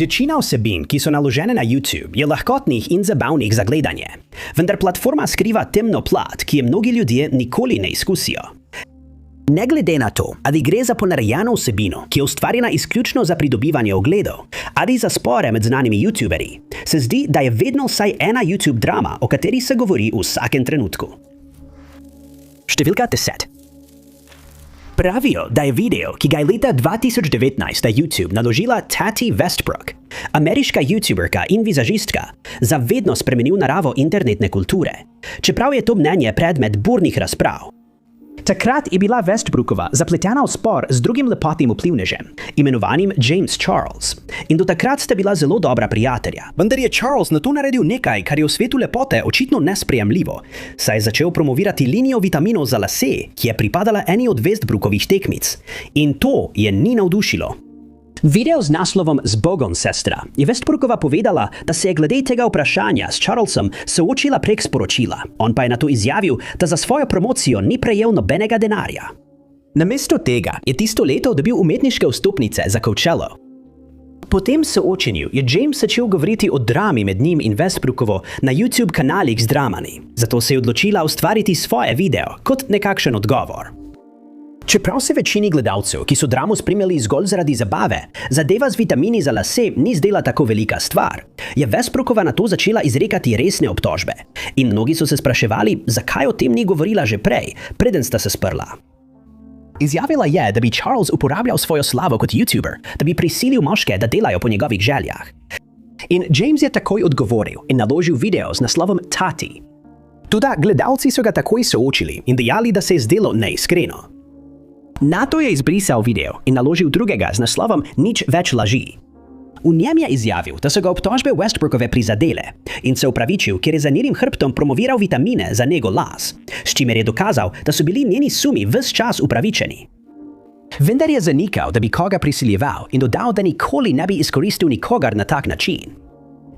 Večina vsebin, ki so naložene na YouTube, je lahkotnih in zabavnih za gledanje. Vendar platforma skriva temno plat, ki je mnogi ljudje nikoli ne izkusijo. Ne glede na to, ali gre za ponarejeno vsebino, ki je ustvarjena izključno za pridobivanje ogledov, ali za spore med znanimi YouTuberji, se zdi, da je vedno vsaj ena YouTube drama, o kateri se govori v vsakem trenutku. Številka 10. Pravijo, da je video, ki ga je leta 2019 na YouTube naložila Tati Westbrook, ameriška YouTuberka in vizažistka, zavedno spremenil naravo internetne kulture, čeprav je to mnenje predmet burnih razprav. Takrat je bila Westbrookova zapletena v spor z drugim lepotnim vplivnežem, imenovanim James Charles. In do takrat sta bila zelo dobra prijatelja. Vendar je Charles na to naredil nekaj, kar je v svetu lepote očitno nesprejemljivo, saj je začel promovirati linijo vitaminov za lase, ki je pripadala eni od Westbrookovih tekmic. In to je ni navdušilo. Video z naslovom "Zbogom, sestra" je Westbrookova povedala, da se je glede tega vprašanja s Charlesom soočila prek sporočila. On pa je na to izjavil, da za svojo promocijo ni prejel nobenega denarja. Namesto tega je tisto leto dobil umetniške vstopnice za Coachello. Po tem soočenju je James začel govoriti o drami med njim in Westbrookovo na YouTube kanalih z dramami. Zato se je odločila ustvariti svoje video kot nekakšen odgovor. Čeprav se večini gledalcev, ki so dramo spremljali zgolj zaradi zabave, zadeva z vitamini za lase ni zdela tako velika stvar, je Westbrookova na to začela izrekati resne obtožbe. In mnogi so se spraševali, zakaj o tem ni govorila že prej, preden sta se sprla. Izjavila je, da bi Charles uporabljal svojo slavo kot YouTuber, da bi prisilil moške, da delajo po njegovih željah. In James je takoj odgovoril in naložil video z naslovom Tati. Toda gledalci so ga takoj soočili in dejali, da se je zdelo neiskreno. Nato je izbrisal video in naložil drugega z naslovom Nič več laži. V njem je izjavil, da so ga obtožbe Westbrookove prizadele in se opravičil, ker je za njenim hrbtom promoviral vitamine za nego las, s čimer je dokazal, da so bili njeni sumi ves čas upravičeni. Vendar je zanikal, da bi koga prisiljeval in dodal, da nikoli ne bi izkoristil nikogar na tak način.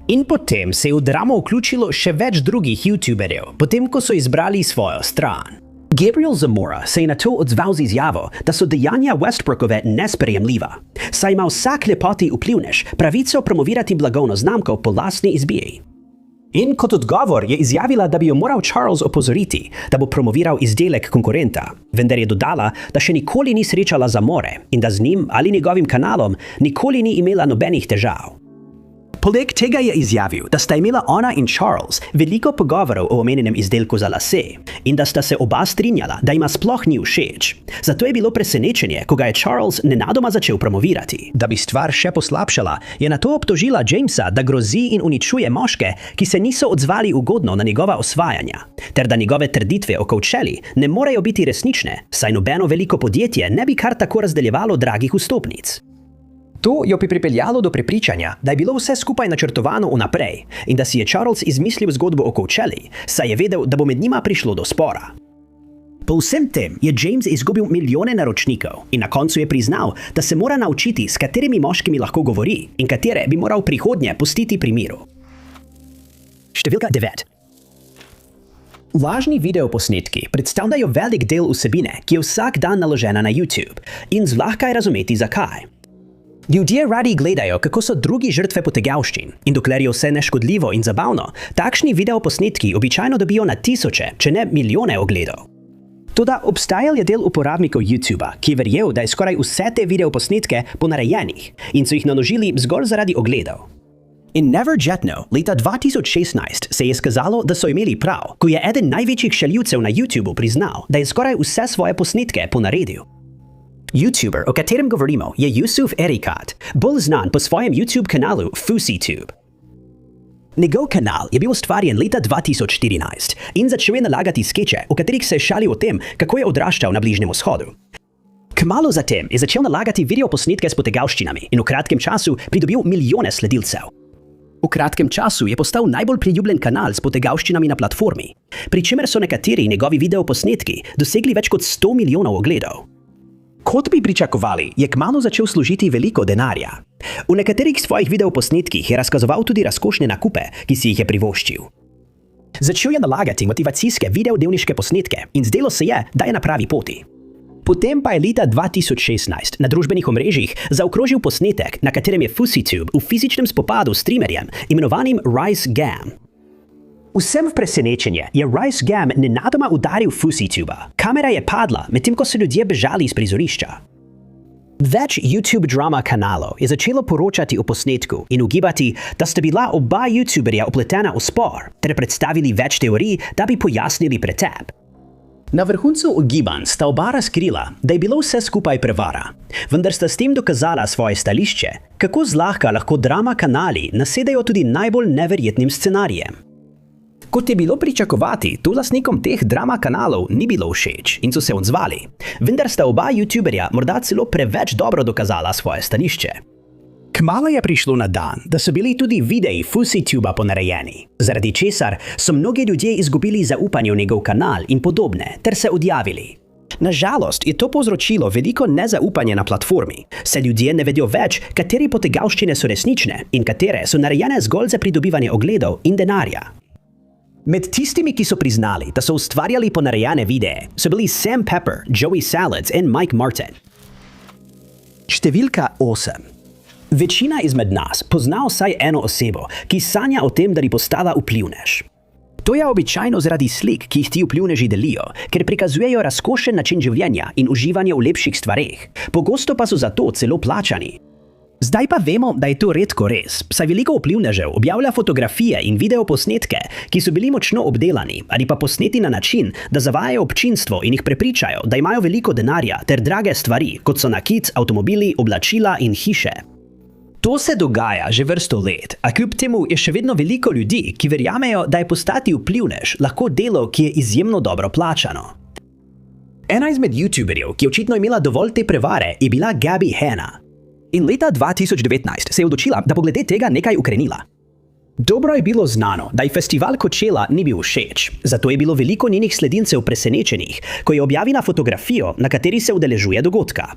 In potem se je v dramo vključilo še več drugih YouTuberjev, potem ko so izbrali svojo stran. Gabriel Zamora se je na to odzval z izjavo, da so dejanja Westbrookove nesprejemljiva, saj ima vsak lepoti vplivnež pravico promovirati blagovno znamko po lastni izbiri. In kot odgovor je izjavila, da bi jo moral Charles opozoriti, da bo promoviral izdelek konkurenta, vendar je dodala, da še nikoli ni srečala Zamore in da z njim ali njegovim kanalom nikoli ni imela nobenih težav. Poleg tega je izjavil, da sta imela ona in Charles veliko pogovorov o omenjenem izdelku za lase in da sta se oba strinjala, da ima sploh ni všeč. Zato je bilo presenečenje, ko ga je Charles nenadoma začel promovirati. Da bi stvar še poslabšala, je nato obtožila Jamesa, da grozi in uničuje moške, ki se niso odzvali ugodno na njegova osvajanja, ter da njegove trditve o Coachelli ne morejo biti resnične, saj nobeno veliko podjetje ne bi kar tako razdeljevalo dragih vstopnic. To jo bi pripeljalo do prepričanja, da je bilo vse skupaj načrtovano vnaprej in da si je Charles izmislil zgodbo o Coachelli, saj je vedel, da bo med njima prišlo do spora. Po vsem tem je James izgubil milijone naročnikov in na koncu je priznal, da se mora naučiti, s katerimi moškimi lahko govori in katere bi moral prihodnje pustiti pri miru. Številka 9. Lažni videoposnetki predstavljajo velik del vsebine, ki je vsak dan naložena na YouTube in zlahka je razumeti zakaj. Ljudje radi gledajo, kako so drugi žrtve potegavščin in dokler je vse neškodljivo in zabavno, takšni videoposnetki običajno dobijo na tisoče, če ne milijone ogledov. Toda obstajal je del uporabnikov YouTuba, ki je verjel, da je skoraj vse te videoposnetke ponarejenih in so jih naložili zgolj zaradi ogledov. In Never Jetno leta 2016 se je izkazalo, da so imeli prav, ko je eden največjih šaljivcev na YouTubu priznal, da je skoraj vse svoje posnetke ponaredil. YouTuber, o katerem govorimo, je Yusuf Erikat, bolj znan po svojem YouTube kanalu FouseyTube. Njegov kanal je bil ustvarjen leta 2014 in začel je nalagati skeče, v katerih se je šalil o tem, kako je odraščal na Bližnjem vzhodu. Kmalu zatem je začel nalagati videoposnetke s potegavščinami in v kratkem času pridobil milijone sledilcev. V kratkem času je postal najbolj priljubljen kanal s potegavščinami na platformi, pri čemer so nekateri njegovi videoposnetki dosegli več kot 100 milijonov ogledov. Kot bi pričakovali, je kmalu začel služiti veliko denarja. V nekaterih svojih videoposnetkih je razkazoval tudi razkošne nakupe, ki si jih je privoščil. Začel je nalagati motivacijske videodnevniške posnetke in zdelo se je, da je na pravi poti. Potem pa je leta 2016 na družbenih omrežjih zaokrožil posnetek, na katerem je FusiTube v fizičnem spopadu s streamerjem, imenovanim RiceGam. Vsem v presenečenje je RiceGam nenadoma udaril FusiTuba. Kamera je padla, medtem ko so ljudje bežali iz prizorišča. Več YouTube drama kanalov je začelo poročati o posnetku in ugibati, da sta bila oba YouTuberja upletena v spor, ter predstavili več teorij, da bi pojasnili pretep. Na vrhuncu ugibanj sta oba razkrila, da je bilo vse skupaj prevara, vendar sta s tem dokazala svoje stališče, kako zlahka lahko drama kanali nasedajo tudi najbolj neverjetnim scenarijem. Kot je bilo pričakovati, to lastnikom teh drama kanalov ni bilo všeč in so se odzvali, vendar sta oba YouTuberja morda celo preveč dobro dokazala svoje stališče. Kmalu je prišlo na dan, da so bili tudi videi FusiTuba ponarejeni, zaradi česar so mnogi ljudje izgubili zaupanje v njegov kanal in podobne, ter se odjavili. Nažalost je to povzročilo veliko nezaupanje na platformi, saj ljudje ne vedo več, katere potegavščine so resnične in katere so narejene zgolj za pridobivanje ogledov in denarja. Med tistimi, ki so priznali, da so ustvarjali ponarejene videe, so bili Sam Pepper, Joey Salads in Mike Martin. Številka 8. Večina izmed nas pozna vsaj eno osebo, ki sanja o tem, da bi postala vplivnež. To je običajno zaradi slik, ki jih ti vplivneži delijo, ker prikazujejo razkošen način življenja in uživanje v lepših stvareh. Pogosto pa so za to celo plačani. Zdaj pa vemo, da je to redko res, saj veliko vplivnežev objavlja fotografije in videoposnetke, ki so bili močno obdelani ali pa posneti na način, da zavajajo občinstvo in jih prepričajo, da imajo veliko denarja ter drage stvari, kot so nakit, avtomobili, oblačila in hiše. To se dogaja že vrsto let, a kljub temu je še vedno veliko ljudi, ki verjamejo, da je postati vplivnež lahko delo, ki je izjemno dobro plačano. Ena izmed YouTuberjev, ki je očitno imela dovolj te prevare, je bila Gabby Hanna. In leta 2019 se je odločila, da bo glede tega nekaj ukrenila. Dobro je bilo znano, da ji festival Coachella ni bil všeč, zato je bilo veliko njenih sledilcev presenečenih, ko je objavila fotografijo, na kateri se udeležuje dogodka.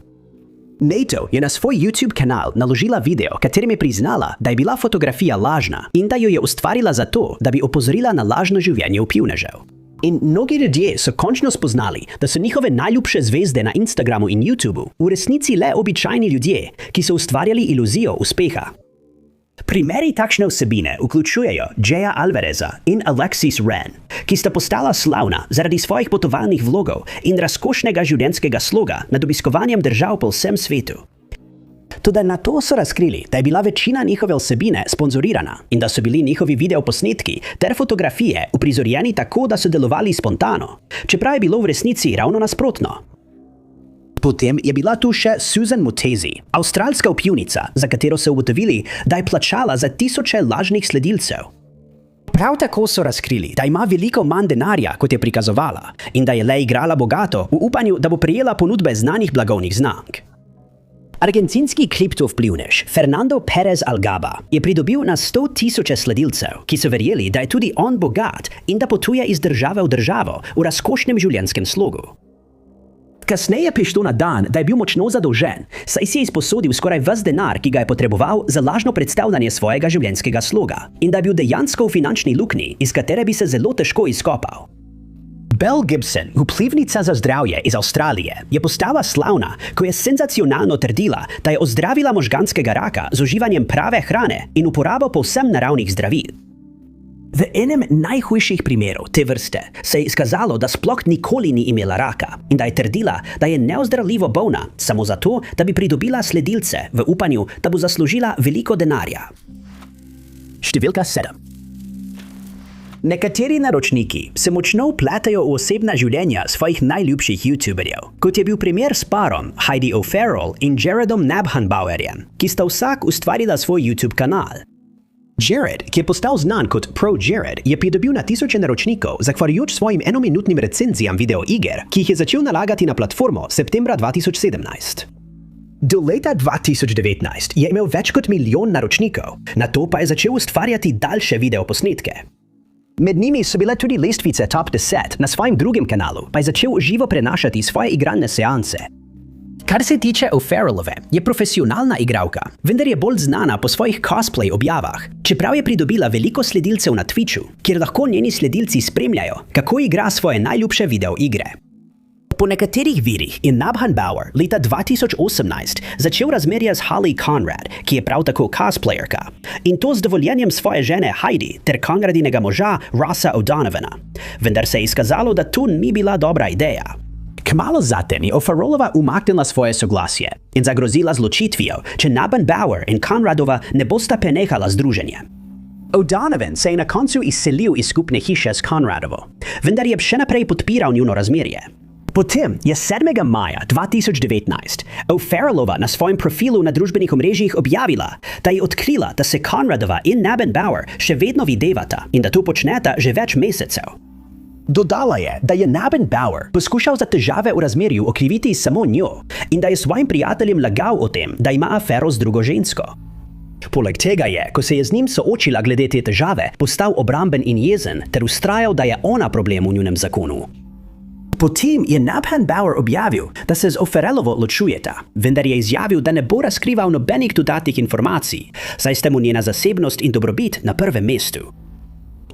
Nato je na svoj YouTube kanal naložila video, katerim je priznala, da je bila fotografija lažna in da jo je ustvarila zato, da bi opozorila na lažno življenje vplivnežev. In mnogi ljudje so končno spoznali, da so njihove najljubše zvezde na Instagramu in YouTubu v resnici le običajni ljudje, ki so ustvarjali iluzijo uspeha. Primeri takšne vsebine vključujejo Jaya Alvareza in Alexis Ren, ki sta postala slavna zaradi svojih potovalnih vlogov in razkošnega življenjskega sloga nad obiskovanjem držav po vsem svetu. Toda na to so razkrili, da je bila večina njihove vsebine sponzorirana in da so bili njihovi videoposnetki ter fotografije uprizorjeni tako, da so delovali spontano, čeprav je bilo v resnici ravno nasprotno. Potem je bila tu še Susan Mutesi, avstralska vplivnica, za katero so ugotovili, da je plačala za tisoče lažnih sledilcev. Prav tako so razkrili, da ima veliko manj denarja, kot je prikazovala, in da je le igrala bogato v upanju, da bo prejela ponudbe znanih blagovnih znamk. Argentinski kriptovplivnež Fernando Perez Algaba je pridobil na 100.000 sledilcev, ki so verjeli, da je tudi on bogat in da potuje iz države v državo v razkošnem življenjskem slogu. Kasneje je prišlo na dan, da je bil močno zadolžen, saj si je izposodil skoraj ves denar, ki ga je potreboval za lažno predstavljanje svojega življenjskega sloga in da je bil dejansko v finančni luknji, iz katere bi se zelo težko izkopal. Belle Gibson, vplivnica za zdravje iz Avstralije, je postala slavna, ko je senzacionalno trdila, da je ozdravila možganskega raka z uživanjem prave hrane in uporabo povsem naravnih zdravil. V enem najhujših primerov te vrste se je izkazalo, da sploh nikoli ni imela raka in da je trdila, da je neozdravljivo bolna samo zato, da bi pridobila sledilce v upanju, da bo zaslužila veliko denarja. Številka 7. Nekateri naročniki se močno vpletajo v osebna življenja svojih najljubših YouTuberjev, kot je bil primer s parom Heidi O'Farrell in Jaredom Nabhanbauerjem, ki sta vsak ustvarila svoj YouTube kanal. Jared, ki je postal znan kot Pro Jared, je pridobil na tisoče naročnikov zahvaljujoč svojim enominutnim recenzijam videoiger, ki jih je začel nalagati na platformo septembra 2017. Do leta 2019 je imel več kot 1 milijon naročnikov, nato pa je začel ustvarjati daljše videoposnetke. Med njimi so bile tudi lestvice Top 10, na svojem drugem kanalu pa je začel živo prenašati svoje igralne seanse. Kar se tiče O'Farrellove, je profesionalna igralka, vendar je bolj znana po svojih cosplay objavah, čeprav je pridobila veliko sledilcev na Twitchu, kjer lahko njeni sledilci spremljajo, kako igra svoje najljubše videoigre. Po nekaterih virih je Nabhan Bauer leta 2018 začel razmerje z Holly Conrad, ki je prav tako cosplayerka, in to z dovoljenjem svoje žene Heidi ter Conradinega moža Rossa O'Donovana. Vendar se je izkazalo, da to ni bila dobra ideja. Kmalu zatem je O'Farrellova umaknila svoje soglasje in zagrozila z ločitvijo, če Nabhan Bauer in Conradova ne bosta prenehala združenje. O'Donovan se je na koncu izselil iz skupne hiše s Conradovo, vendar je še naprej podpiral njuno razmerje. Potem je 7. maja 2019 O'Farrellova na svojem profilu na družbenih omrežjih objavila, da je odkrila, da se Conradova in Nabhan Bauer še vedno videvata in da to počneta že več mesecev. Dodala je, da je Nabhan Bauer poskušal za težave v razmerju okriviti samo njo in da je svojim prijateljem lagal o tem, da ima afero z drugo žensko. Poleg tega je, ko se je z njim soočila glede te težave, postal obramben in jezen ter vztrajal, da je ona problem v njunem zakonu. Potem je Nabhan Bauer objavil, da se z O'Farrellovo ločujeta, vendar je izjavil, da ne bo razkrival nobenih dodatnih informacij, saj sta mu njena zasebnost in dobrobit na prvem mestu.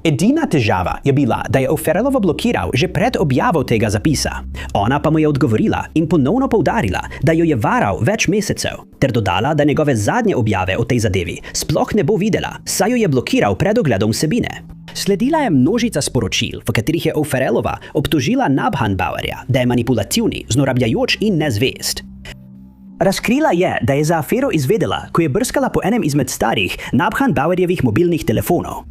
Edina težava je bila, da je O'Farrellovo blokiral že pred objavo tega zapisa. Ona pa mu je odgovorila in ponovno poudarila, da jo je varal več mesecev, ter dodala, da njegove zadnje objave o tej zadevi sploh ne bo videla, saj jo je blokiral pred ogledom vsebine. Sledila je množica sporočil, v katerih je O'Farrellova obtožila Nabhan Bauerja, da je manipulativni, zlorabljajoč in nezvest. Razkrila je, da je za afero izvedela, ko je brskala po enem izmed starih Nabhan Bauerjevih mobilnih telefonov.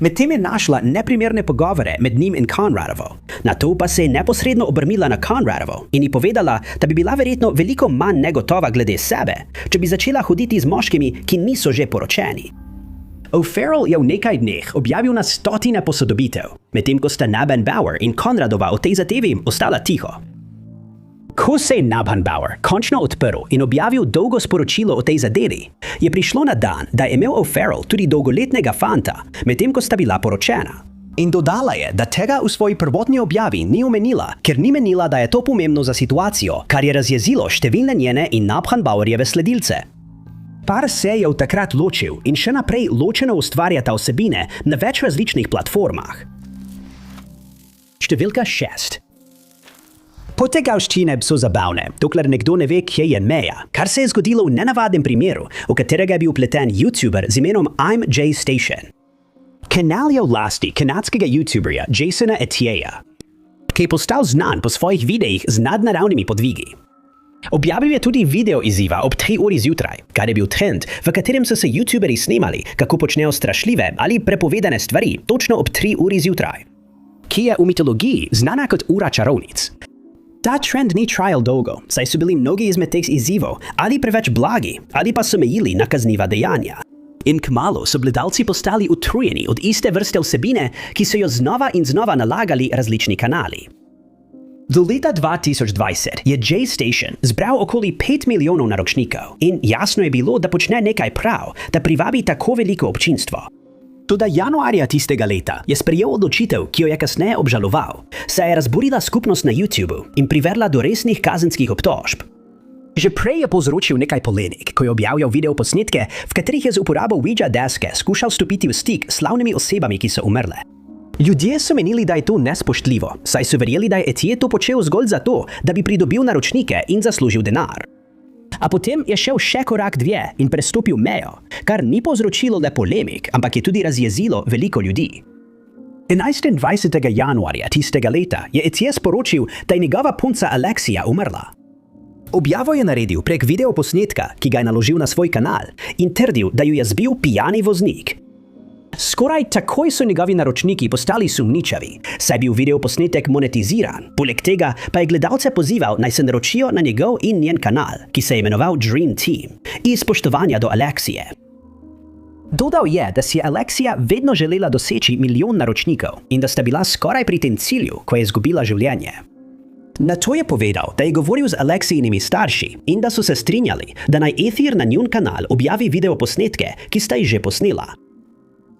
Medtem je našla neprimerne pogovore med njim in Conradovo. Nato pa se je neposredno obrnila na Conradovo in ji povedala, da bi bila verjetno veliko manj negotova glede sebe, če bi začela hoditi z moškimi, ki niso že poročeni. O'Farrell je v nekaj dneh objavil na stotine posodobitev, medtem ko sta Nabhan Bauer in Conradova o tej zadevi ostala tiho. Ko se je Nabhan Bauer končno odprl in objavil dolgo sporočilo o tej zadevi, je prišlo na dan, da je imel O'Farrell tudi dolgoletnega fanta, medtem ko sta bila poročena. In dodala je, da tega v svoji prvotni objavi ni omenila, ker ni menila, da je to pomembno za situacijo, kar je razjezilo številne njene in Nabhan Bauerjeve sledilce. Par se je od takrat ločil in še naprej ločeno ustvarjata vsebine na več različnih platformah. Številka 6. Potegavščine so zabavne, dokler nekdo ne ve, kje je meja, kar se je zgodilo v nenavadnem primeru, v katerega je bil vpleten YouTuber z imenom I'm Jay Station. Kanal je v lasti kanadskega YouTuberja Jasona Etieja, ki je postal znan po svojih videih z nadnaravnimi podvigi. Objavil je tudi video izziva ob 3 uri zjutraj, kar je bil trend, v katerem so se YouTuberi snemali, kako počnejo strašljive ali prepovedane stvari točno ob 3 uri zjutraj, ki je v mitologiji znana kot ura čarovnic. Ta trend ni trajal dolgo, saj so bili mnogi izmed teh izzivov ali preveč blagi, ali pa so mejili na kazniva dejanja. In kmalu so gledalci postali utrujeni od iste vrste vsebine, ki so jo znova in znova nalagali različni kanali. Do leta 2020 je Jay Station zbral okoli 5 milijonov naročnikov in jasno je bilo, da počne nekaj prav, da privabi tako veliko občinstvo. Toda januarja tistega leta je sprejel odločitev, ki jo je kasneje obžaloval, saj je razburila skupnost na YouTubu in privedla do resnih kazenskih obtožb. Že prej je povzročil nekaj polemik, ko je objavljal videoposnetke, v katerih je z uporabo Ouija deske skušal stopiti v stik s slavnimi osebami, ki so umrle. Ljudje so menili, da je to nespoštljivo, saj so verjeli, da je Etienne to počel zgolj zato, da bi pridobil naročnike in zaslužil denar. A potem je šel še korak dlje in prestopil mejo, kar ni povzročilo le polemik, ampak je tudi razjezilo veliko ljudi. 21. januarja tistega leta je Etienne sporočil, da je njegova punca Alexia umrla. Objavo je naredil prek videoposnetka, ki ga je naložil na svoj kanal, in trdil, da jo je zbil pijani voznik. Skoraj takoj so njegovi naročniki postali sumničavi, saj je bil videoposnetek monetiziran, poleg tega pa je gledalce pozival, naj se naročijo na njegov in njen kanal, ki se je imenoval Dream Team, iz spoštovanja do Alexije. Dodal je, da si je Alexia vedno želela doseči 1 milijon naročnikov in da sta bila skoraj pri tem cilju, ko je izgubila življenje. Nato je povedal, da je govoril z Alexijinimi starši in da so se strinjali, da naj Ether na njun kanal objavi videoposnetke, ki sta jih že posnela.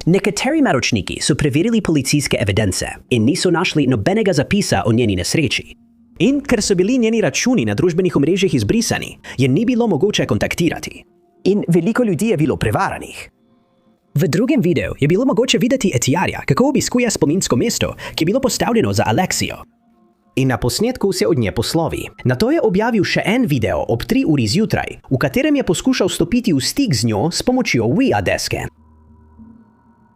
Nekateri naročniki so preverili policijske evidence in niso našli nobenega zapisa o njeni nesreči. In ker so bili njeni računi na družbenih omrežjih izbrisani, je ni bilo mogoče kontaktirati. In veliko ljudi je bilo prevaranih. V drugem videu je bilo mogoče videti Etiarja, kako obiskuje spominsko mesto, ki je bilo postavljeno za Alexijo. In na posnetku se od nje poslovi. Nato je objavil še en video ob 3 uri zjutraj, v katerem je poskušal stopiti v stik z njo s pomočjo Ouija deske.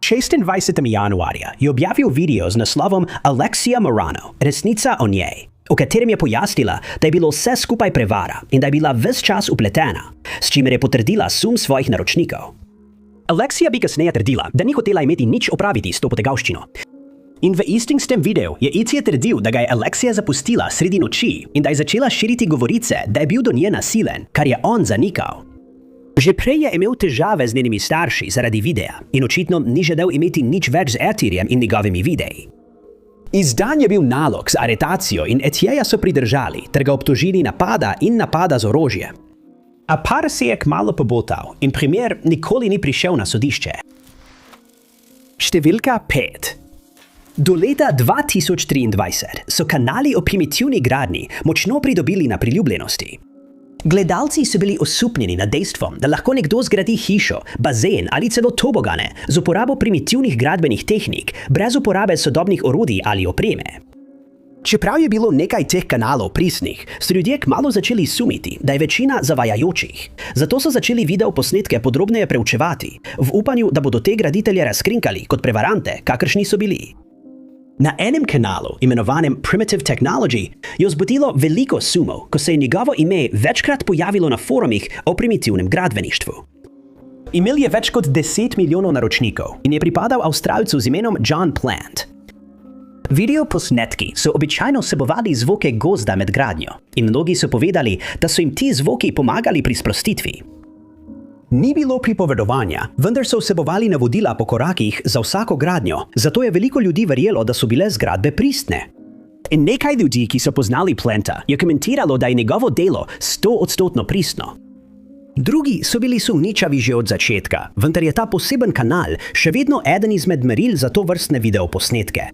26. januarja je objavil video z naslovom Alexia Morano, resnica o njej, v katerem je pojasnila, da je bilo vse skupaj prevara in da je bila ves čas upletena, s čimer je potrdila sum svojih naročnikov. Alexia bi kasneje trdila, da ni hotela imeti nič opraviti s to potegavščino. In v istem s tem videu je Itzy trdil, da ga je Alexia zapustila sredi noči in da je začela širiti govorice, da je bil do nje nasilen, kar je on zanikal. Že prej je imel težave z njenimi starši zaradi videa in očitno ni želel imeti nič več z Etierjem in njegovimi videi. Izdan je bil nalog z aretacijo in Etieja so pridržali ter ga obtožili napada in napada z orožjem. A par se je kmalu pobotal in primer nikoli ni prišel na sodišče. Številka 5. Do leta 2023 so kanali o primitivni gradnji močno pridobili na priljubljenosti. Gledalci so bili osupnjeni nad dejstvom, da lahko nekdo zgradi hišo, bazen ali celo tobogane z uporabo primitivnih gradbenih tehnik, brez uporabe sodobnih orodij ali opreme. Čeprav je bilo nekaj teh kanalov pristnih, so ljudje kmalu začeli sumiti, da je večina zavajajočih. Zato so začeli videoposnetke podrobneje preučevati, v upanju, da bodo te graditelje razkrinkali kot prevarante, kakršni so bili. Na enem kanalu, imenovanem Primitive Technology, je vzbudilo veliko sumov, ko se je njegovo ime večkrat pojavilo na forumih o primitivnem gradbeništvu. Imel je več kot 10 milijonov naročnikov in je pripadal Avstralcu z imenom John Plant. Videoposnetki so običajno vsebovali zvoke gozda med gradnjo in mnogi so povedali, da so jim ti zvoki pomagali pri sprostitvi. Ni bilo pripovedovanja, vendar so vsebovali navodila po korakih za vsako gradnjo, zato je veliko ljudi verjelo, da so bile zgradbe pristne. In nekaj ljudi, ki so poznali Planta, je komentiralo, da je njegovo delo 100% pristno. Drugi so bili sumničavi že od začetka, vendar je ta poseben kanal še vedno eden izmed meril za to vrstne videoposnetke.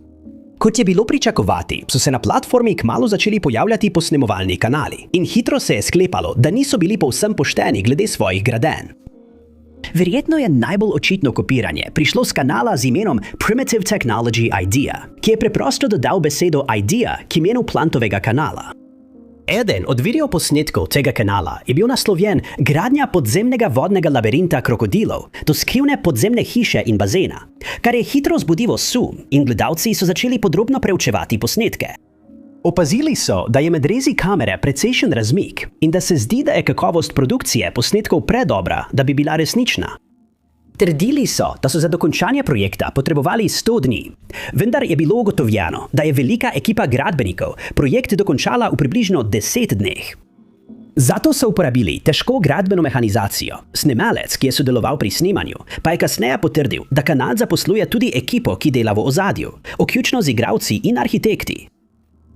Kot je bilo pričakovati, so se na platformi kmalu začeli pojavljati posnemovalni kanali in hitro se je sklepalo, da niso bili povsem pošteni glede svojih gradenj. Verjetno je najbolj očitno kopiranje prišlo z kanala z imenom Primitive Technology Idea, ki je preprosto dodal besedo idea k imenu Plantovega kanala. Eden od videoposnetkov tega kanala je bil naslovljen Gradnja podzemnega vodnega labirinta krokodilov do skrivne podzemne hiše in bazena, kar je hitro vzbudilo sum in gledalci so začeli podrobno preučevati posnetke. Opazili so, da je med rezi kamere precejšen razmik in da se zdi, da je kakovost produkcije posnetkov predobra, da bi bila resnična. Trdili so, da so za dokončanje projekta potrebovali 100 dni, vendar je bilo ugotovljeno, da je velika ekipa gradbenikov projekt dokončala v približno 10 dneh. Zato so uporabili težko gradbeno mehanizacijo. Snemalec, ki je sodeloval pri snemanju, pa je kasneje potrdil, da kanal zaposluje tudi ekipo, ki dela v ozadju, vključno z igralci in arhitekti.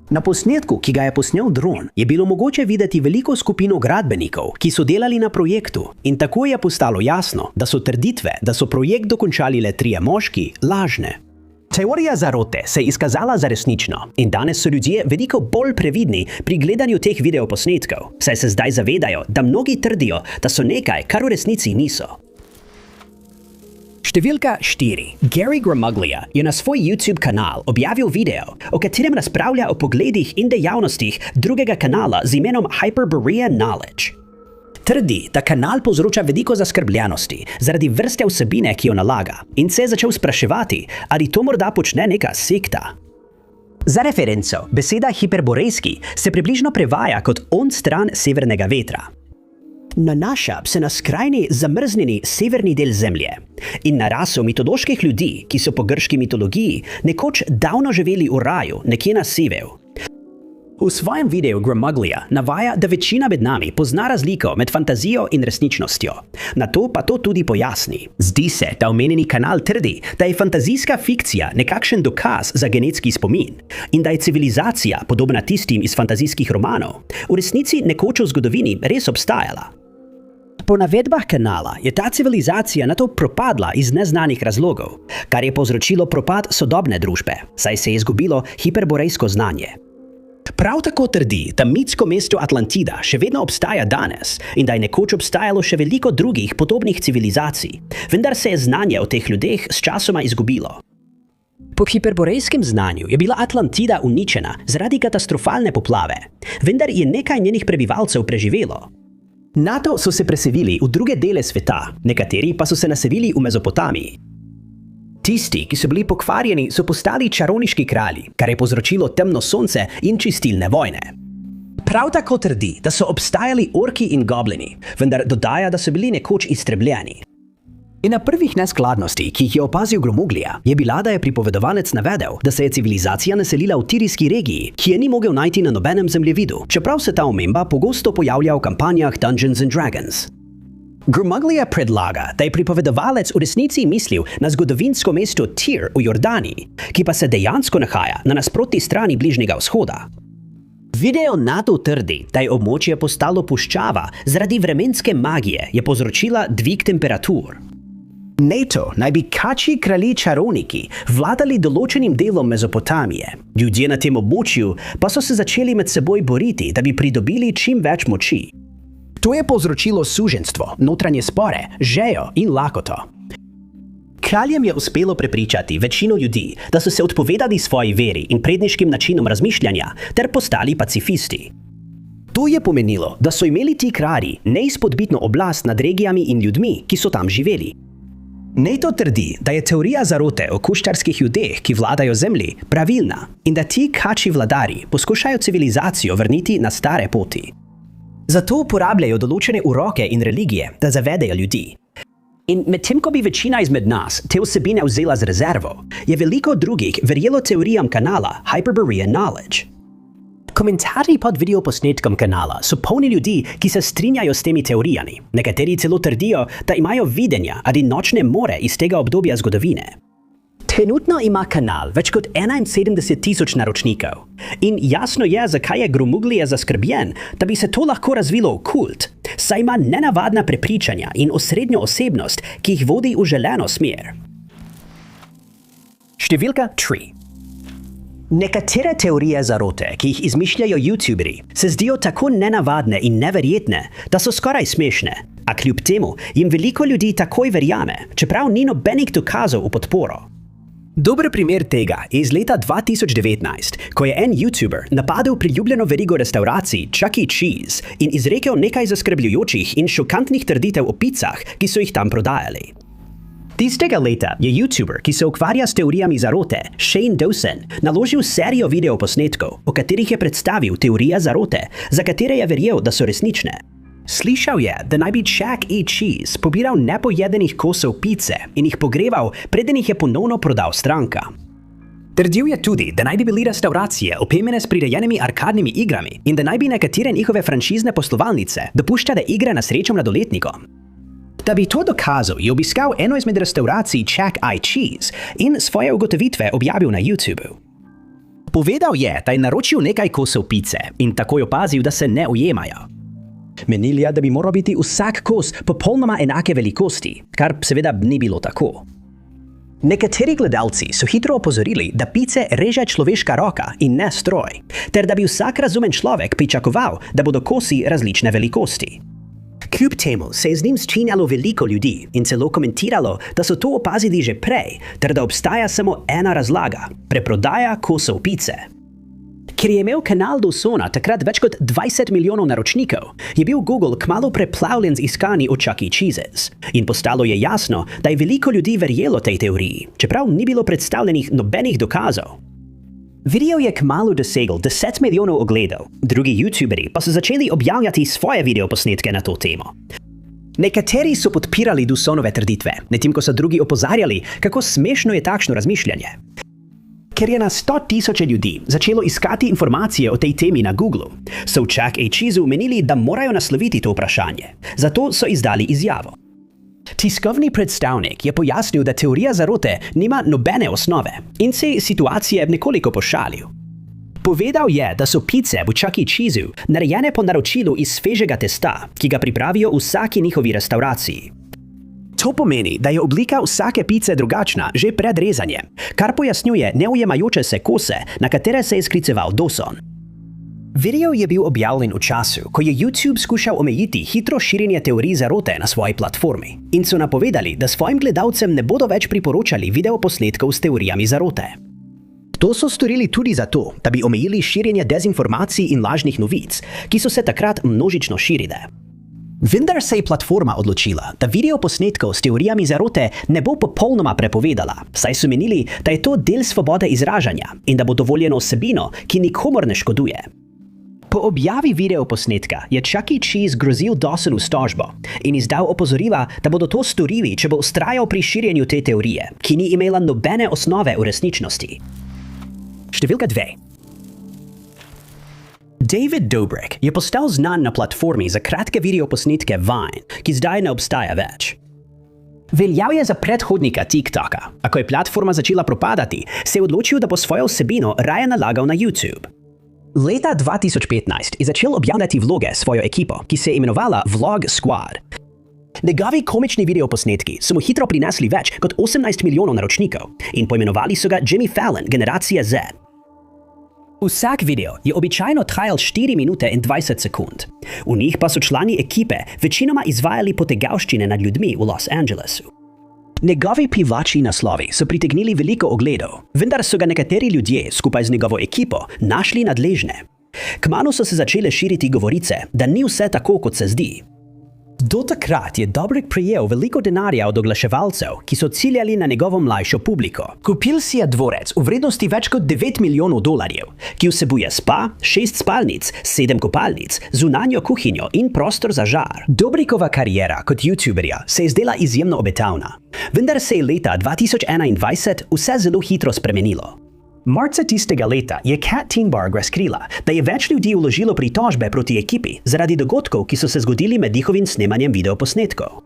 Na posnetku, ki ga je posnel dron, je bilo mogoče videti veliko skupino gradbenikov, ki so delali na projektu in tako je postalo jasno, da so trditve, da so projekt dokončali le 3 moški, lažne. Teorija zarote se je izkazala za resnično in danes so ljudje veliko bolj previdni pri gledanju teh videoposnetkov, saj se zdaj zavedajo, da mnogi trdijo, da so nekaj, kar v resnici niso. Številka 4. Gary Gramuglia je na svoj YouTube kanal objavil video, o katerem razpravlja o pogledih in dejavnostih drugega kanala z imenom Hyperborean Knowledge. Trdi, da kanal povzroča veliko zaskrbljenosti zaradi vrste vsebine, ki jo nalaga, in se je začel spraševati, ali to morda počne neka sekta. Za referenco, beseda hiperborejski se približno prevaja kot onstran severnega vetra. Nanaša se na skrajni zamrznjeni severni del Zemlje in na raso mitoloških ljudi, ki so po grški mitologiji nekoč davno živeli v raju nekje na severu. V svojem videu Gramuglia navaja, da večina med nami pozna razliko med fantazijo in resničnostjo. Nato pa to tudi pojasni. Zdi se, da omenjeni kanal trdi, da je fantazijska fikcija nekakšen dokaz za genetski spomin in da je civilizacija, podobna tistim iz fantazijskih romanov, v resnici nekoč v zgodovini res obstajala. Po navedbah kanala je ta civilizacija nato propadla iz neznanih razlogov, kar je povzročilo propad sodobne družbe, saj se je izgubilo hiperborejsko znanje. Prav tako trdi, da mitsko mesto Atlantida še vedno obstaja danes in da je nekoč obstajalo še veliko drugih podobnih civilizacij, vendar se je znanje o teh ljudeh s časoma izgubilo. Po hiperborejskem znanju je bila Atlantida uničena zaradi katastrofalne poplave, vendar je nekaj njenih prebivalcev preživelo. Nato so se preselili v druge dele sveta, nekateri pa so se naselili v Mezopotamiji. Tisti, ki so bili pokvarjeni, so postali čarovniški kralji, kar je povzročilo temno sonce in čistilne vojne. Prav tako trdi, da so obstajali orki in goblini, vendar dodaja, da so bili nekoč iztrebljeni. In na prvih neskladnosti, ki jih je opazil Gromuglija, je bila, da je pripovedovalec navedel, da se je civilizacija naselila v Tirijski regiji, ki je ni mogel najti na nobenem zemljevidu, čeprav se ta omemba pogosto pojavlja v kampanjah Dungeons and Dragons. Gromuglija predlaga, da je pripovedovalec v resnici mislil na zgodovinsko mesto Tir v Jordaniji, ki pa se dejansko nahaja na nasprotni strani Bližnjega vzhoda. Video nato trdi, da je območje postalo puščava zaradi vremenske magije, je povzročila dvig temperatur. Nato naj bi kačji kralji čarovniki vladali določenim delom Mezopotamije. Ljudje na tem območju pa so se začeli med seboj boriti, da bi pridobili čim več moči. To je povzročilo suženjstvo, notranje spore, žejo in lakoto. Kraljem je uspelo prepričati večino ljudi, da so se odpovedali svoji veri in predniškim načinom razmišljanja ter postali pacifisti. To je pomenilo, da so imeli ti kralji neizpodbitno oblast nad regijami in ljudmi, ki so tam živeli. Nato trdi, da je teorija zarote o kuščarskih ljudeh, ki vladajo zemlji, pravilna in da ti kačji vladari poskušajo civilizacijo vrniti na stare poti. Zato uporabljajo določene uroke in religije, da zavedejo ljudi. In medtem ko bi večina izmed nas te vsebine vzela z rezervo, je veliko drugih verjelo teorijam kanala Hyperborean Knowledge. Komentarji pod videoposnetkom kanala so polni ljudi, ki se strinjajo s temi teorijami. Nekateri celo trdijo, da imajo videnja ali nočne more iz tega obdobja zgodovine. Trenutno ima kanal več kot 71,000 naročnikov. In jasno je, zakaj je Gromuglija zaskrbljen, da bi se to lahko razvilo v kult, saj ima nenavadna prepričanja in osrednjo osebnost, ki jih vodi v želeno smer. Številka 3. Nekatere teorije zarote, ki jih izmišljajo YouTuberi, se zdijo tako nenavadne in neverjetne, da so skoraj smešne, a kljub temu jim veliko ljudi takoj verjame, čeprav ni nobenih dokazov v podporo. Dober primer tega je iz leta 2019, ko je en YouTuber napadel priljubljeno verigo restauracij Chuck E. Cheese in izrekel nekaj zaskrbljujočih in šokantnih trditev o picah, ki so jih tam prodajali. Tistega leta je YouTuber, ki se ukvarja s teorijami zarote, Shane Dawson, naložil serijo videoposnetkov, o katerih je predstavil teorije zarote, za katere je verjel, da so resnične. Slišal je, da naj bi Chuck E. Cheese pobiral nepojedenih kosov pice in jih pogreval, preden jih je ponovno prodal stranka. Trdil je tudi, da naj bi bili restauracije opremljene s prirejenimi arkadnimi igrami in da naj bi nekatere njihove franšizne poslovalnice dopuščale igre na srečo mladoletnikom. Da bi to dokazal, je obiskal eno izmed restauracij Chuck E. Cheese in svoje ugotovitve objavil na YouTubeu. Povedal je, da je naročil nekaj kosov pice in takoj opazil, da se ne ujemajo. Menil je, da bi moral biti vsak kos popolnoma enake velikosti, kar seveda ni bilo tako. Nekateri gledalci so hitro opozorili, da pice reže človeška roka in ne stroj, ter da bi vsak razumen človek pričakoval, da bodo kosi različne velikosti. Kljub temu se je z njim strinjalo veliko ljudi in celo komentiralo, da so to opazili že prej, ter da obstaja samo ena razlaga – preprodaja kosov pice. Ker je imel kanal Dawsona takrat več kot 20 milijonov naročnikov, je bil Google kmalu preplavljen z iskanji o Chuck E. Cheeses. In postalo je jasno, da je veliko ljudi verjelo tej teoriji, čeprav ni bilo predstavljenih nobenih dokazov. Video je kmalu dosegel 10 milijonov ogledov, drugi YouTuberi pa so začeli objavljati svoje videoposnetke na to temo. Nekateri so podpirali Dawsonove trditve, medtem ko so drugi opozarjali, kako smešno je takšno razmišljanje. Ker je na 100.000 ljudi začelo iskati informacije o tej temi na Googlu, so v Chuck E. Cheeseu menili, da morajo nasloviti to vprašanje, zato so izdali izjavo. Tiskovni predstavnik je pojasnil, da teorija zarote nima nobene osnove in se je situacije nekoliko pošalil. Povedal je, da so pice v Chuck E. Cheeseu narejene po naročilu iz svežega testa, ki ga pripravijo v vsaki njihovi restauraciji. To pomeni, da je oblika vsake pice drugačna že pred rezanjem, kar pojasnjuje neujemajoče se kose, na katere se je skliceval Dawson. Video je bil objavljen v času, ko je YouTube skušal omejiti hitro širjenje teorij zarote na svoji platformi in so napovedali, da svojim gledalcem ne bodo več priporočali videoposnetkov s teorijami zarote. To so storili tudi zato, da bi omejili širjenje dezinformacij in lažnih novic, ki so se takrat množično širile. Vendar se je platforma odločila, da videoposnetkov s teorijami zarote ne bo popolnoma prepovedala, saj so menili, da je to del svobode izražanja in da bo dovoljeno vsebino, ki nikomur ne škoduje. Po objavi videoposnetka je Chuck E. Cheese grozil Dawsonu s tožbo in izdal opozorila, da bodo to storili, če bo vztrajal pri širjenju te teorije, ki ni imela nobene osnove v resničnosti. Številka 2. David Dobrik je postal znan na platformi za kratke videoposnetke Vine, ki zdaj ne obstaja več. Veljal je za predhodnika TikToka, a ko je platforma začela propadati, se je odločil, da bo svojo vsebino raje nalagal na YouTube. Leta 2015 je začel objavljati vloge s svojo ekipo, ki se je imenovala Vlog Squad. Njegovi komični videoposnetki so mu hitro prinesli več kot 18 milijonov naročnikov in poimenovali so ga Jimmy Fallon generacije Z. Vsak video je običajno trajal 4 minute in 20 sekund. V njih pa so člani ekipe večinoma izvajali potegavščine nad ljudmi v Los Angelesu. Njegovi privlačni naslovi so pritegnili veliko ogledov, vendar so ga nekateri ljudje skupaj z njegovo ekipo našli nadležne. Kmalu so se začele širiti govorice, da ni vse tako, kot se zdi. Do takrat je Dobrik prejel veliko denarja od oglaševalcev, ki so ciljali na njegovo mlajšo publiko. Kupil si je dvorec v vrednosti več kot 9 milijonov dolarjev, ki vsebuje spa, 6 spalnic, 7 kopalnic, zunanjo kuhinjo in prostor za žar. Dobrikova kariera kot youtuberja se je zdela izjemno obetavna, vendar se je leta 2021 vse zelo hitro spremenilo. Marca tistega leta je Kat Teenbarg razkrila, da je več ljudi vložilo pritožbe proti ekipi zaradi dogodkov, ki so se zgodili med njihovim snemanjem videoposnetkov.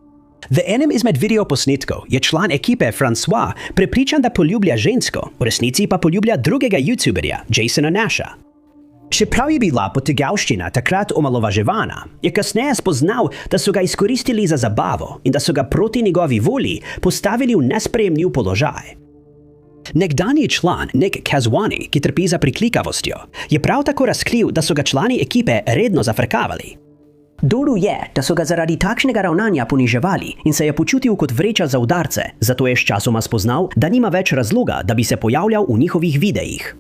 V enem izmed videoposnetkov je član ekipe Francois prepričan, da poljublja žensko, v resnici pa poljublja drugega youtuberja, Jasona Nasha. Čeprav je bila potegavščina takrat omalovaževana, je kasneje spoznal, da so ga izkoristili za zabavo in da so ga proti njegovi volji postavili v nesprejemljiv položaj. Nekdanji član Nick Kazwani, ki trpi za priklikavostjo, je prav tako razkril, da so ga člani ekipe redno zafrkavali. Dodal je, da so ga zaradi takšnega ravnanja poniževali in se je počutil kot vreča za udarce, zato je sčasoma spoznal, da nima več razloga, da bi se pojavljal v njihovih videih.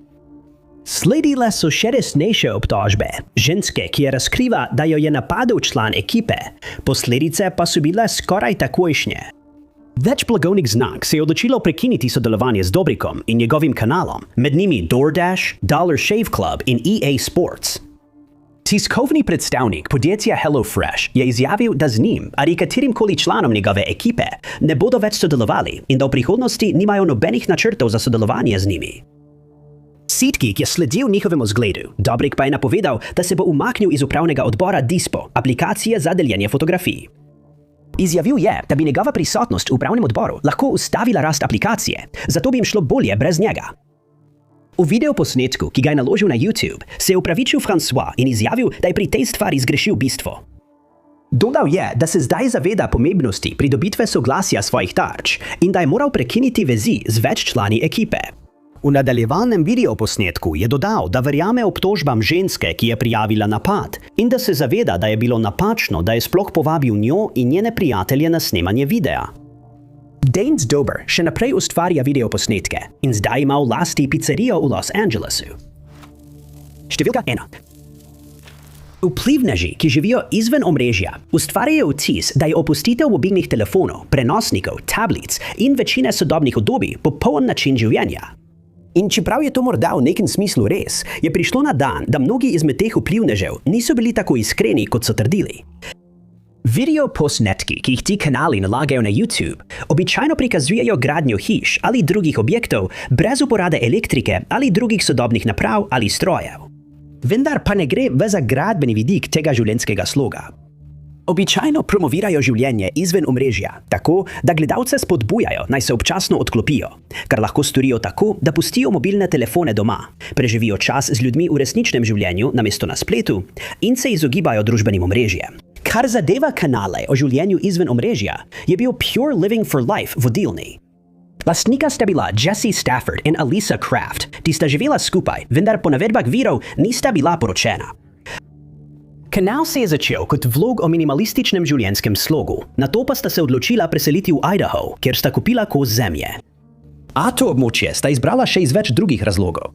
Sledile so še resnejše obtožbe, ženske, ki je razkriva, da jo je napadel član ekipe, posledice pa so bile skoraj takojšnje. Več blagovnih znamk se je odločilo prekiniti sodelovanje z Dobrikom in njegovim kanalom, med njimi DoorDash, Dollar Shave Club in EA Sports. Tiskovni predstavnik podjetja HelloFresh je izjavil, da z njim ali katerimkoli članom njegove ekipe ne bodo več sodelovali in da v prihodnosti nimajo nobenih načrtov za sodelovanje z njimi. Sitki je sledil njihovemu zgledu, Dobrik pa je napovedal, da se bo umaknil iz upravnega odbora Dispo, aplikacije za deljenje fotografij. Izjavil je, da bi njegova prisotnost v upravnem odboru lahko ustavila rast aplikacije, zato bi jim šlo bolje brez njega. V videoposnetku, ki ga je naložil na YouTube, se je opravičil Francois in izjavil, da je pri tej stvari zgrešil bistvo. Dodal je, da se zdaj zaveda pomembnosti pridobitve soglasja svojih tarč in da je moral prekiniti vezi z več člani ekipe. V nadaljevalnem videoposnetku je dodal, da verjame obtožbam ženske, ki je prijavila napad, in da se zaveda, da je bilo napačno, da je sploh povabil njo in njene prijatelje na snemanje videa. Danes Dober še naprej ustvarja videoposnetke in zdaj ima v lasti pizzerijo v Los Angelesu. Številka 1. Vplivneži, ki živijo izven omrežja, ustvarjajo vtis, da je opustitev mobilnih telefonov, prenosnikov, tablic in večine sodobnih udobij popoln način življenja. In čeprav je to morda v nekem smislu res, je prišlo na dan, da mnogi izmed teh vplivnežev niso bili tako iskreni, kot so trdili. Videoposnetki, ki jih ti kanali nalagajo na YouTube, običajno prikazujejo gradnjo hiš ali drugih objektov brez uporabe elektrike ali drugih sodobnih naprav ali strojev. Vendar pa ne gre le za gradbeni vidik tega življenjskega sloga. Običajno promovirajo življenje izven omrežja, tako da gledalce spodbujajo, naj se občasno odklopijo, kar lahko storijo tako, da pustijo mobilne telefone doma, preživijo čas z ljudmi v resničnem življenju namesto na spletu in se izogibajo družbenim omrežjem. Kar zadeva kanale o življenju izven omrežja, je bil Pure Living for Life vodilni. Lastnika sta bila Jesse Stafford in Alisa Kraft, ki sta živela skupaj, vendar po navedbah virov nista bila poročena. Kanal se je začel kot vlog o minimalističnem življenjskem slogu, nato pa sta se odločila preseliti v Idaho, kjer sta kupila kos zemlje. A to območje sta izbrala še iz več drugih razlogov.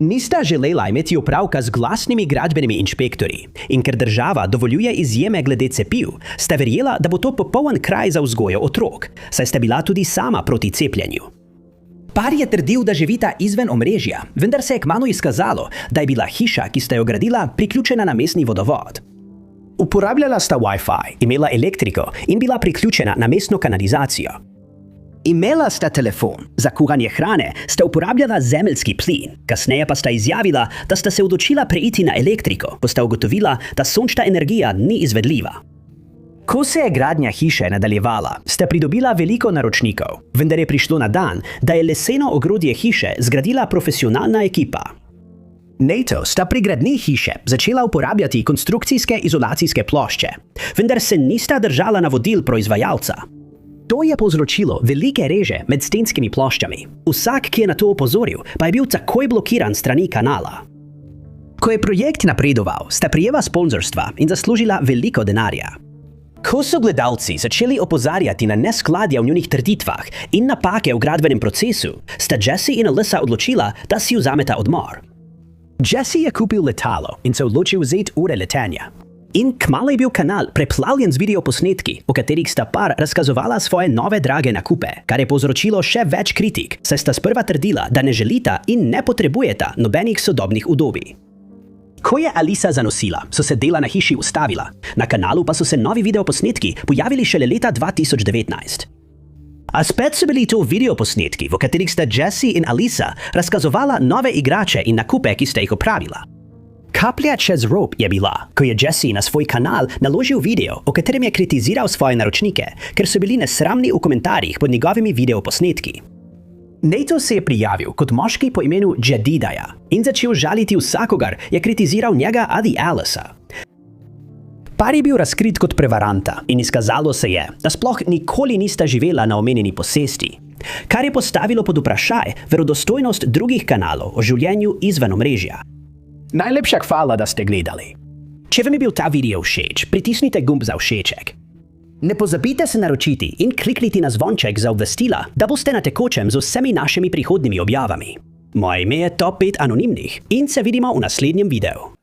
Nista želela imeti opravka z glasnimi gradbenimi inšpektorji in ker država dovoljuje izjeme glede cepiv, sta verjela, da bo to popoln kraj za vzgojo otrok, saj sta bila tudi sama proti cepljenju. Par je trdil, da živita izven omrežja, vendar se je kmalu izkazalo, da je bila hiša, ki sta jo gradila, priključena na mestni vodovod. Uporabljala sta Wi-Fi, imela elektriko in bila priključena na mestno kanalizacijo. Imela sta telefon, za kuhanje hrane sta uporabljala zemeljski plin, kasneje pa sta izjavila, da sta se odločila preiti na elektriko, ko sta ugotovila, da sončna energija ni izvedljiva. Ko se je gradnja hiše nadaljevala, sta pridobila veliko naročnikov, vendar je prišlo na dan, da je leseno ogrodje hiše zgradila profesionalna ekipa. NATO sta pri gradnji hiše začela uporabljati konstrukcijske izolacijske plošče, vendar se nista držala navodil proizvajalca. To je povzročilo velike reže med stenskimi ploščami. Vsak, ki je na to opozoril, pa je bil takoj blokiran strani kanala. Ko je projekt napredoval, sta prijela sponzorstva in zaslužila veliko denarja. Ko so gledalci začeli opozarjati na neskladja v njunih trditvah in napake v gradbenem procesu, sta Jesse in Alisa odločila, da si vzameta odmor. Jesse je kupil letalo in se odločil vzeti ure letenja. In kmalu je bil kanal preplavljen z videoposnetki, v katerih sta par razkazovala svoje nove drage nakupe, kar je povzročilo še več kritik, saj sta sprva trdila, da ne želita in ne potrebujeta nobenih sodobnih udobij. Ko je Alisa zanosila, so se dela na hiši ustavila. Na kanalu pa so se novi videoposnetki pojavili šele leta 2019. A spet so bili to videoposnetki, v katerih sta Jesse in Alisa razkazovala nove igrače in nakupe, ki sta jih opravila. Kaplja čez rob je bila, ko je Jesse na svoj kanal naložil video, o katerem je kritiziral svoje naročnike, ker so bili nesramni v komentarjih pod njegovimi videoposnetki. NATO se je prijavil kot moški po imenu Jedidaja in začel žaliti vsakogar, je kritiziral njega ali Alisa. Par je bil razkrit kot prevaranta in izkazalo se je, da sploh nikoli nista živela na omenjeni posesti, kar je postavilo pod vprašaj verodostojnost drugih kanalov o življenju izven omrežja. Najlepša hvala, da ste gledali. Če vam je bil ta video všeč, pritisnite gumb za všeček. Ne pozabite se naročiti in klikniti na zvonček za obvestila, da boste na tekočem z vsemi našimi prihodnjimi objavami. Moje ime je Top 5 anonimnih in se vidimo v naslednjem videu.